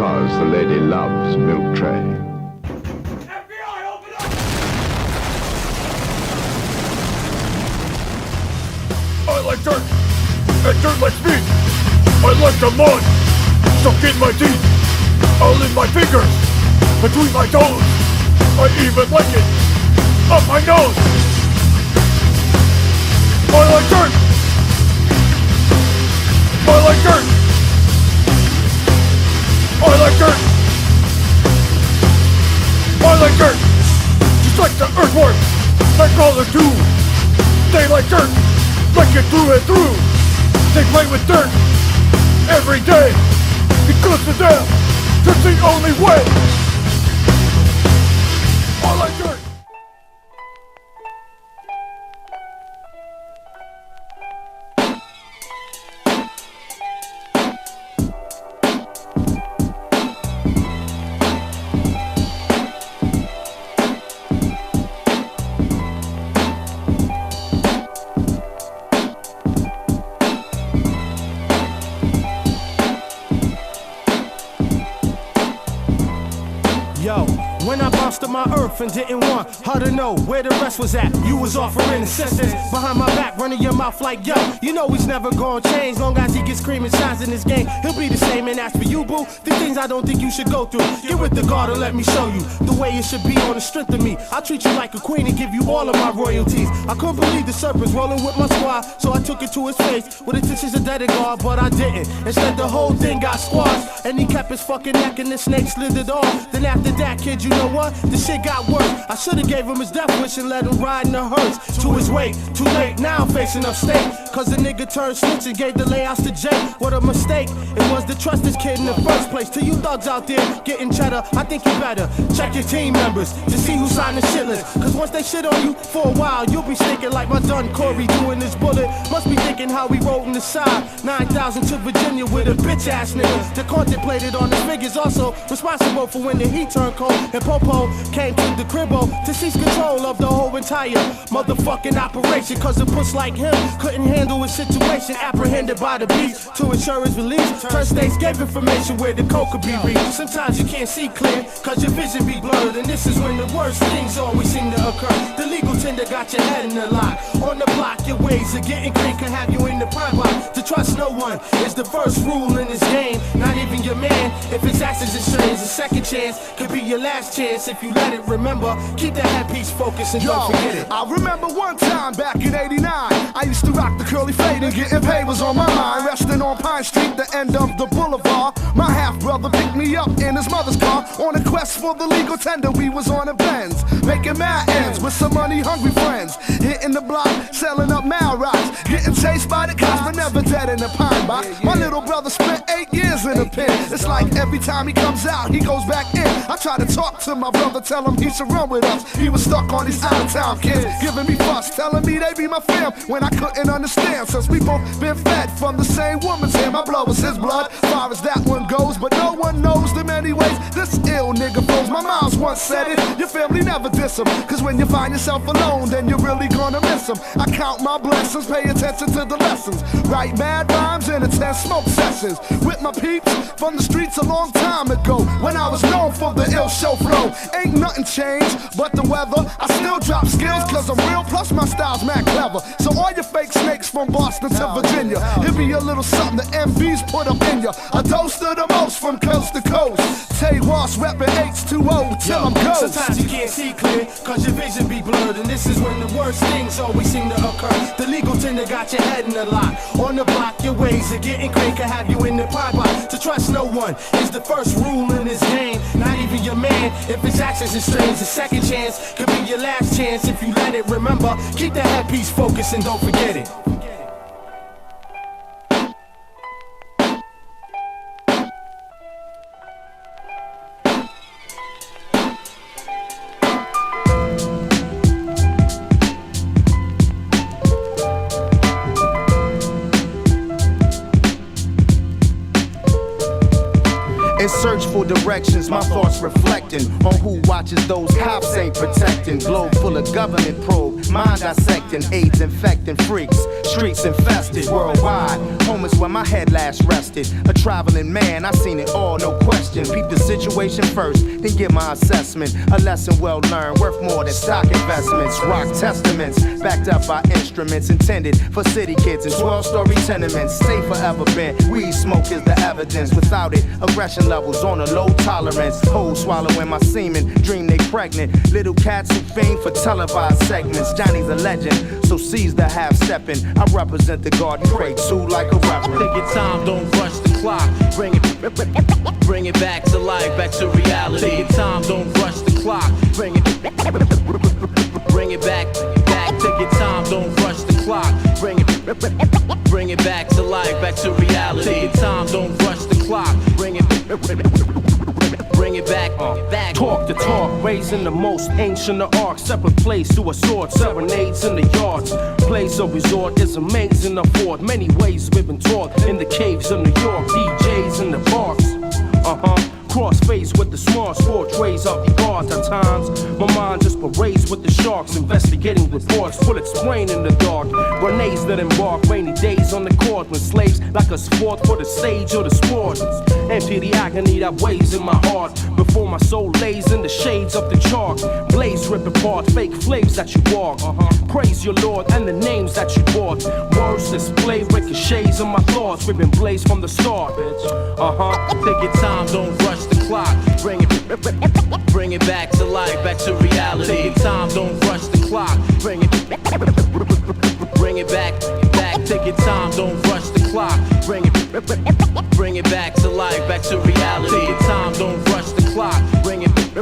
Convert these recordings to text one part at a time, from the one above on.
because the lady loves milk tray. FBI, open up! I like dirt, and dirt likes me. I like the mud, stuck in my teeth, all in my fingers, between my toes. I even like it up my nose. I like dirt. I like dirt. I like dirt. I like dirt. Just like the earthworms that call it too. They like dirt, like it through and through. They play with dirt every day. Because to them, that's the only way. I like dirt. Yo, when I bounced to my earth and didn't want her to know where the rest was at, you was offering assistance behind my back, running your mouth like, yo, you know he's never gonna change. Long as he gets cream and shines in this game, he'll be the same. And as for you, boo, the things I don't think you should go through, get with the guard and let me show you the way it should be on the strength of me. I'll treat you like a queen and give you all of my royalties. I couldn't believe the serpents rolling with my squad, so I took it to his face with intentions of dead guard, but I didn't. Instead, the whole thing got squashed, and he kept his fucking neck and the snake slithered off. Then after that, kid, you know what? The shit got worse. I should've gave him his death wish and let him ride in the hearse to his wake. Too late, now I'm facing upstate, cause the nigga turned snitch and gave the layouts to Jake. What a mistake it was to trust this kid in the first place. To you thugs out there getting cheddar, I think you better check your team members to see who signed the shit list. Cause once they shit on you for a while, you'll be stinking like my done Corey doing this bullet. Must be thinking how we rode in the side 9,000 to Virginia with a bitch ass nigga that contemplated on his figures. Also responsible for when the heat turned cold and Popo came to the cribbo to seize control of the whole entire motherfucking operation. Cause a puss like him couldn't handle his situation, apprehended by the beast to ensure his release. Turn states gave information where the coke could be reached. Sometimes you can't see clear cause your vision be blurred, and this is when the worst things always seem to occur. The legal tender got your head in the lock. On the block, your ways of getting green can have you in the prime box. To trust no one is the first rule in this game, not even your man. If his actions is strange, a second chance could be your last chance if you let it. Remember, keep that headpiece focused and don't forget it. I remember one time back in '89, I used to rock the curly fade and getting paid was on my mind. Resting on Pine Street, the end of the boulevard, my half brother picked me up in his mother's car. On a quest for the legal tender, we was on a Benz, making mad ends with some money hungry friends. Hitting the block, selling up mal rocks, getting chased by the cops, but never dead in the pine box. My little brother spent 8 years in a pen. It's like every time he comes out, he goes back in. I try to talk to my brother, tell him he should run with us. He was stuck on these out-of-town kids, giving me fuss, telling me they be my fam, when I couldn't understand. Since we both been fed from the same woman's hair, my blood was his blood, far as that one goes. But no one knows them anyways, this ill nigga flows. My mom's once said it, your family never diss him, cause when you find yourself alone, then you're really gonna miss him. I count my blessings, pay attention to the lessons, write mad rhymes and attend smoke sessions with my peeps from the streets a long time ago, when I was known for the ill show flow. Ain't nothing changed but the weather. I still drop skills cause I'm real, plus my style's mad clever. So all your fake snakes from Boston to Virginia, here be a little something the MVs put up in ya. A dose of the most from coast to coast. Tay Ross reppin' H2O till I'm ghost. Sometimes you can't see clear cause your vision be blurred, and this is when the worst things always seem to occur. The legal tender got your head in the lock. On the block, your ways of getting clean can have you in the pie box. To trust no one is the first rule in this game, not even your man. If his actions is strange, a second chance could be your last chance if you let it. Remember, keep that headpiece focused and don't forget it. In search for directions, my thoughts reflecting on who watches those cops ain't protecting. Globe full of government probe, mind dissecting, AIDS infecting freaks, streets infested worldwide. Home is where my head last rested. A traveling man, I seen it all, no question. Peep the situation first, then give my assessment. A lesson well learned, worth more than stock investments. Rock testaments, backed up by instruments intended for city kids in 12-story tenements. Stay forever bent, weed smoke is the evidence. Without it, aggression levels on a low tolerance. Hoes swallowing my semen, dream they pregnant. Little cats who fiend for televised segments. Johnny's a legend, so seize the half-stepping. I represent the God you pray to like a reverend. Take your time, don't rush the clock. Bring it back to life, back to reality. Take your time, don't rush the clock. Bring it back. Take your time, don't rush the clock. Bring it back to life, back to reality. Take your time, don't rush the clock. Bring it back. Talk the talk, raising the most ancient of arcs. Separate place to a sword, serenades in the yards. Place of resort is amazing, afford many ways we've been taught. In the caves of New York, DJs in the parks. Crossface with the smart portrays of the guards at times. My mind just parades with the sharks, investigating reports, will explain in the dark. Grenades that embark, rainy days on the court when slaves like us fought for the stage or the sport. Empty the agony that weighs in my heart before my soul lays in the shades of the chalk. Blaze rip apart, fake flames that you walk. Praise your Lord and the names that you bought. Words display ricochets in my thoughts. We've been blazed from the start, bitch. Take your time, don't rush the clock. Bring it back to life, back to reality. Take your time, don't rush the clock. Bring it back. Take your time, don't rush the clock. Bring it back to life, back to reality. Take your time, don't rush the clock. Bring it back.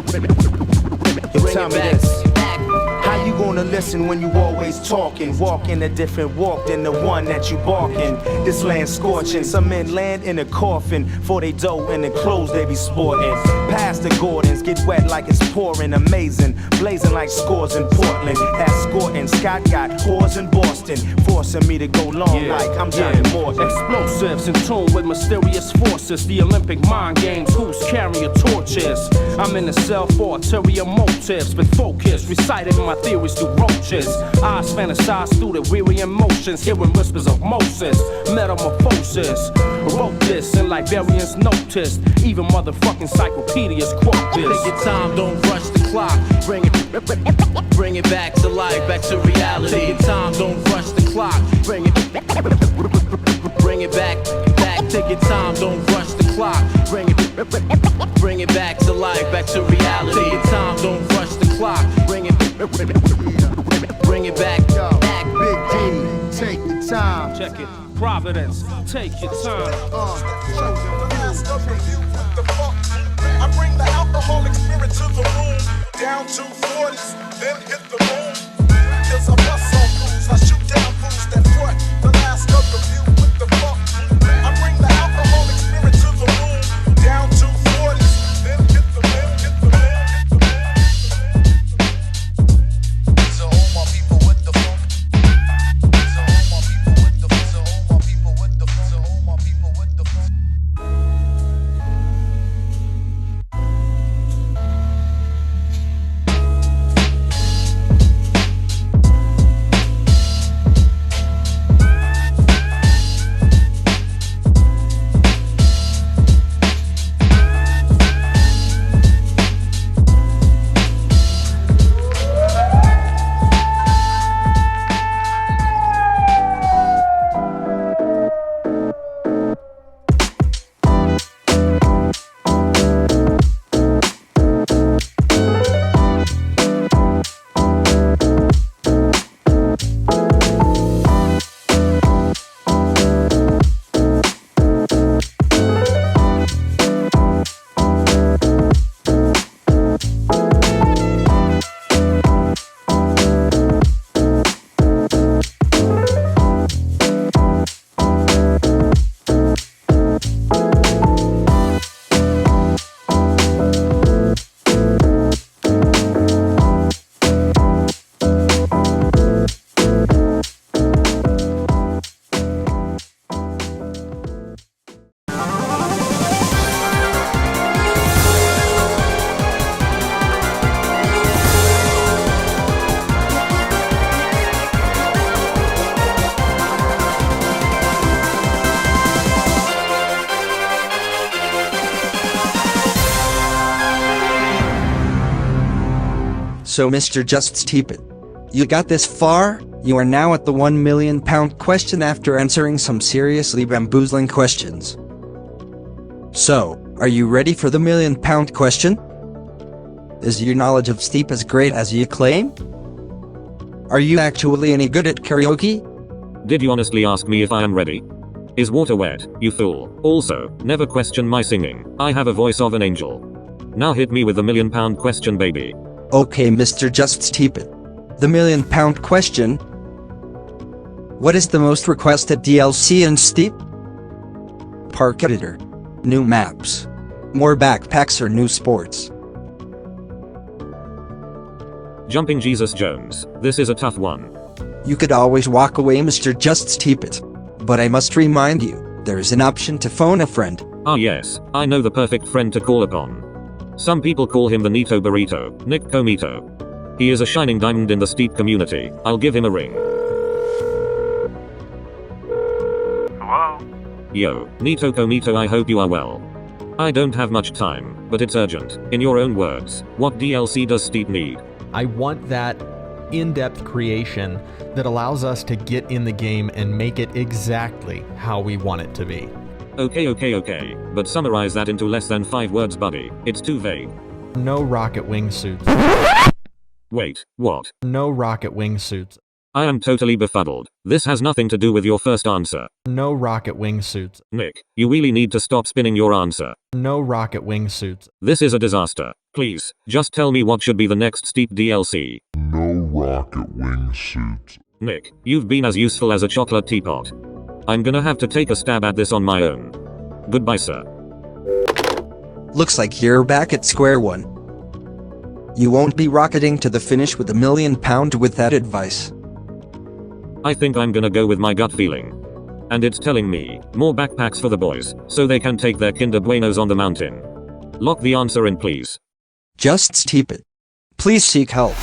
How you gonna listen when you always talking? Walking a different walk than the one that you barking. This land scorching, some men land in a coffin for they dough and the clothes they be sporting. Past the Gordons, get wet like it's pouring. Amazing, blazing like scores in Portland. Escorting, Scott got whores in Boston, forcing me to go long like I'm Johnny Morton. Explosives in tune with mysterious forces. The Olympic mind games, who's carrying torches? I'm in the cell for ulterior motives, but focus, reciting my theories through roaches. Eyes fantasize through the weary emotions, hearing whispers of Moses, metamorphosis. Wrote this and Liberians noticed, even motherfucking encyclopedias quote this. Take your time, don't rush the clock. Bring it back to life, back to reality. Take your time, don't rush the clock. Bring it back. Take your time, don't rush the clock. Bring it back to life, back to reality. Take your time, don't rush the clock. Bring it back. Big D, take your time. Check it, Providence, take your time. I bring the alcoholic spirit to the room. Down 240s, then hit the moon. Cause I bust on fools, I shoot down fools that front. The last of the view with the fuck. I bring the alcoholic spirit to the room. Down 240s, then hit the moon. So all my people with the funk. So all my people with the funk. So all my people with the funk. So all my people with the funk. So Mr. Just Steep It, you got this far, you are now at the £1 million question after answering some seriously bamboozling questions. So, are you ready for the £1 million question? Is your knowledge of Steep as great as you claim? Are you actually any good at karaoke? Did you honestly ask me if I am ready? Is water wet, you fool? Also, never question my singing. I have a voice of an angel. Now hit me with the £1 million question, baby. Okay, Mr. Just Steep It. The £1 million question. What is the most requested DLC in Steep? Park editor. New maps. More backpacks or new sports? Jumping Jesus Jones. This is a tough one. You could always walk away, Mr. Just Steep It. But I must remind you, there is an option to phone a friend. Ah yes, I know the perfect friend to call upon. Some people call him the Nito Burrito, Nick Comito. He is a shining diamond in the Steep community. I'll give him a ring. Hello? Yo, Nito Comito, I hope you are well. I don't have much time, but it's urgent. In your own words, what DLC does Steep need? I want that in-depth creation that allows us to get in the game and make it exactly how we want it to be. Okay, but summarize that into less than 5 words, buddy. It's too vague. No rocket wingsuits. Wait, what? No rocket wingsuits. I am totally befuddled. This has nothing to do with your first answer. No rocket wingsuits. Nick, you really need to stop spinning your answer. No rocket wingsuits. This is a disaster. Please, just tell me what should be the next Steep DLC. No rocket wingsuits. Nick, you've been as useful as a chocolate teapot. I'm gonna have to take a stab at this on my own. Goodbye, sir. Looks like you're back at square one. You won't be rocketing to the finish with £1 million with that advice. I think I'm gonna go with my gut feeling. And it's telling me, more backpacks for the boys, so they can take their Kinder Buenos on the mountain. Lock the answer in, please. Just Steep It. Please seek help.